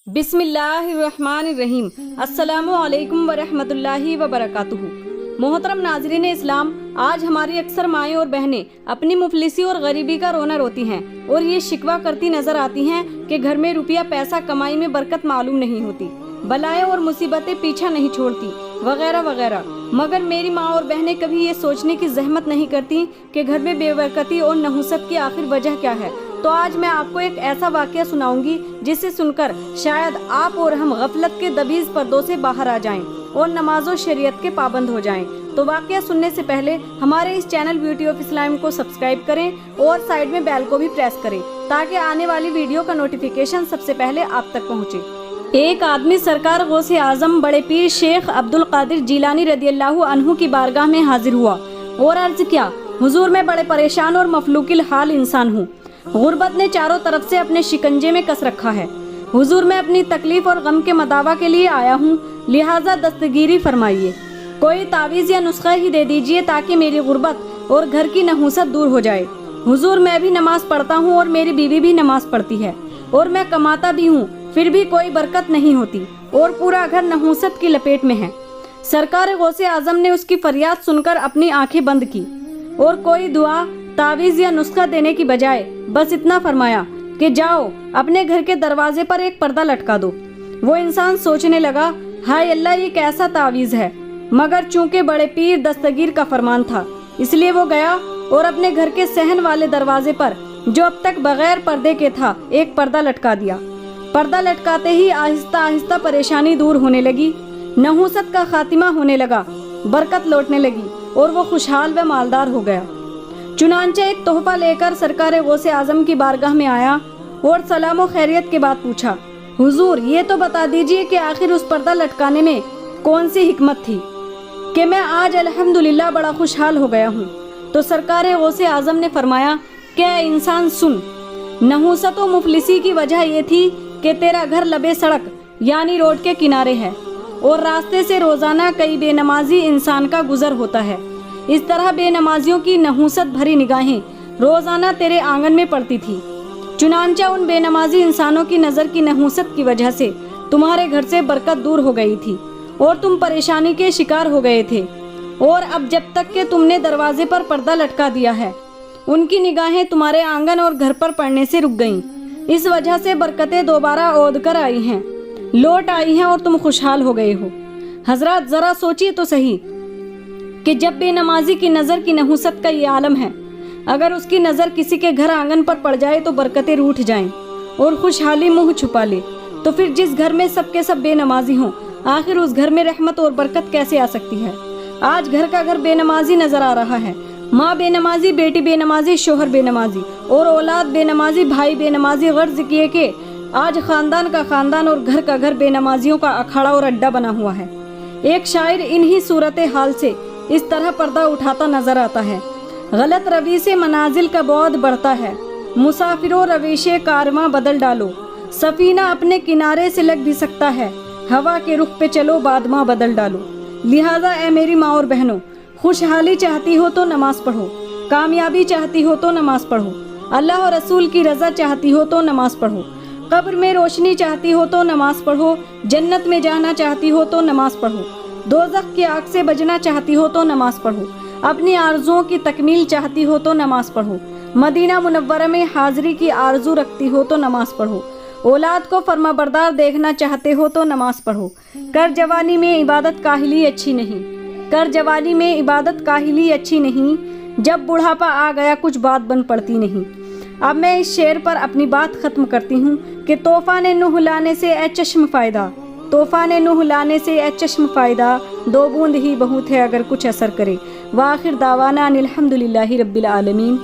बिस्मिल्लाहिर्रहमानिर्रहीम। अस्सलामु अलैकुम वरहमतुल्लाहि वबरकातुहू। मोहतरम नाज़रीन इस्लाम, आज हमारी अक्सर माएँ और बहनें अपनी मुफलिसी और गरीबी का रोना रोती हैं और ये शिकवा करती नजर आती हैं कि घर में रुपया पैसा कमाई में बरकत मालूम नहीं होती, बलाएं और मुसीबतें पीछा नहीं छोड़ती, वगैरह वगैरह। मगर मेरी माँ और बहनें कभी ये सोचने की जहमत नहीं करती कि घर में बेबरकती और नहुसत की आखिर वजह क्या है। तो आज मैं आपको एक ऐसा वाक़या सुनाऊंगी जिसे सुनकर शायद आप और हम गफलत के दबीज़ पर्दों से बाहर आ जाएं और नमाज और शरीयत के पाबंद हो जाएं। तो वाक़या सुनने से पहले हमारे इस चैनल ब्यूटी ऑफ इस्लाम को सब्सक्राइब करें और साइड में बेल को भी प्रेस करें ताकि आने वाली वीडियो का नोटिफिकेशन सबसे पहले आप तक पहुँचे। एक आदमी सरकार गौसे आजम बड़े पीर शेख अब्दुल कादिर जिलानी रदियल्लाहु अन्हु की बारगाह में हाजिर हुआ और अर्ज किया, हुजूर मैं बड़े परेशान और मफलूकिल हाल इंसान हूँ। गुर्बत ने चारों तरफ से अपने शिकंजे में कस रखा है। हुजूर मैं अपनी तकलीफ और गम के मदावा के लिए आया हूँ, लिहाजा दस्तगीरी फरमाइए। कोई तावीज़ या नुस्खा ही दे दीजिए ताकि मेरी गुर्बत और घर की नहुसत दूर हो जाए। हुजूर मैं भी नमाज पढ़ता हूँ और मेरी बीवी भी नमाज पढ़ती है और मैं कमाता भी हूँ, फिर भी कोई बरकत नहीं होती और पूरा घर नहुसत की लपेट में है। सरकार गौसे आजम ने उसकी फरियाद सुनकर अपनी आंखें बंद की और कोई दुआ तावीज़ या नुस्खा देने की बजाय बस इतना फरमाया कि जाओ अपने घर के दरवाजे पर एक पर्दा लटका दो। वो इंसान सोचने लगा, हाय अल्लाह ये कैसा तावीज़ है, मगर चूंकि बड़े पीर दस्तगीर का फरमान था इसलिए वो गया और अपने घर के सहन वाले दरवाजे पर जो अब तक बगैर पर्दे के था एक पर्दा लटका दिया। पर्दा लटकाते ही आहिस्ता आहिस्ता परेशानी दूर होने लगी, नहुसत का खातिमा होने लगा, बरकत लौटने लगी और वो खुशहाल व मालदार हो गया। चुनांचे एक तोहफा लेकर सरकार गौसे आजम की बारगाह में आया और सलाम व खैरियत के बाद पूछा, हुजूर ये तो बता दीजिए कि आखिर उस पर्दा लटकाने में कौन सी हिकमत थी कि मैं आज अल्हम्दुलिल्लाह बड़ा खुशहाल हो गया हूँ। तो सरकार गौसे आजम ने फरमाया कि इंसान सुन, नहुसत व मुफलिसी की वजह ये थी कि तेरा घर लबे सड़क यानी रोड के किनारे है और रास्ते से रोज़ाना कई बेनमाजी इंसान का गुजर होता है। इस तरह बेनमाजियों की नहुसत भरी निगाहें रोज़ाना तेरे आंगन में पड़ती थी। चुनांचा उन बेनमाजी इंसानों की नज़र की नहुसत की वजह से तुम्हारे घर से बरकत दूर हो गई थी और तुम परेशानी के शिकार हो गए थे। और अब जब तक कि तुमने दरवाजे पर पर्दा लटका दिया है उनकी निगाहें तुम्हारे आंगन और घर पर पड़ने से रुक गईं। इस वजह से बरकतें दोबारा ओद कर आई हैं, लौट आई हैं और तुम खुशहाल हो गए हो। हजरत ज़रा सोचिए तो सही कि जब बेनमाजी की नज़र की नहुसत का ये आलम है, अगर उसकी नज़र किसी के घर आंगन पर पड़ जाए तो बरकतें रूठ जाएं और खुशहाली मुंह छुपा ले, तो फिर जिस घर में सबके सब बेनमाजी हों आखिर उस घर में रहमत और बरकत कैसे आ सकती है। आज घर का घर बेनमाजी नज़र आ रहा है, माँ बेनमाजी, बेटी बेनमाजी, शोहर बेनमाजी और औलाद बेनमाजी, भाई बेनमाजी। गर्ज किए कि आज ख़ानदान का ख़ानदान और घर का घर बेनमाजियों का अखाड़ा और अड्डा बना हुआ है। एक शायर इन्हीं सूरत हाल से इस तरह पर्दा उठाता नजर आता है, गलत रवि से मनाजिल का बौद बढ़ता है, मुसाफिरों रवीशे कारवां बदल डालो, सफीना अपने किनारे से लग भी सकता है, हवा के रुख पे चलो बादमां बदल डालो। लिहाजा ए मेरी माँ और बहनों, खुशहाली चाहती हो तो नमाज पढ़ो, कामयाबी चाहती हो तो नमाज पढ़ो, अल्लाह और रसूल की रज़ा चाहती हो तो नमाज पढ़ो, कब्र में रोशनी चाहती हो तो नमाज पढ़ो, जन्नत में जाना चाहती हो तो नमाज पढ़ो, दोज़ख की आग से बचना चाहती हो तो नमाज पढ़ो, अपनी आरज़ुओं की तकमील चाहती हो तो नमाज पढ़ो, मदीना मुनव्वरा में हाज़िरी की आरज़ू रखती हो तो नमाज पढ़ो, औलाद को फरमाबरदार देखना चाहते हो तो नमाज पढ़ो। कर जवानी में इबादत काहिली अच्छी नहीं, कर जवानी में इबादत काहिली अच्छी नहीं, जब बुढ़ापा आ गया कुछ बात बन पड़ती नहीं। अब मैं इस शेर पर अपनी बात ख़त्म करती हूँ कि तोहफ़ा ने नूह लाने से ए चश्म फ़ायदा, तोहफ़ा ने नूह लाने से ए चश्म फ़ायदा, दो बूंद ही बहुत है अगर कुछ असर करे। वाखिर दावाना अनिल हम्दुलिल्लाहि रब्बिल आलमीन।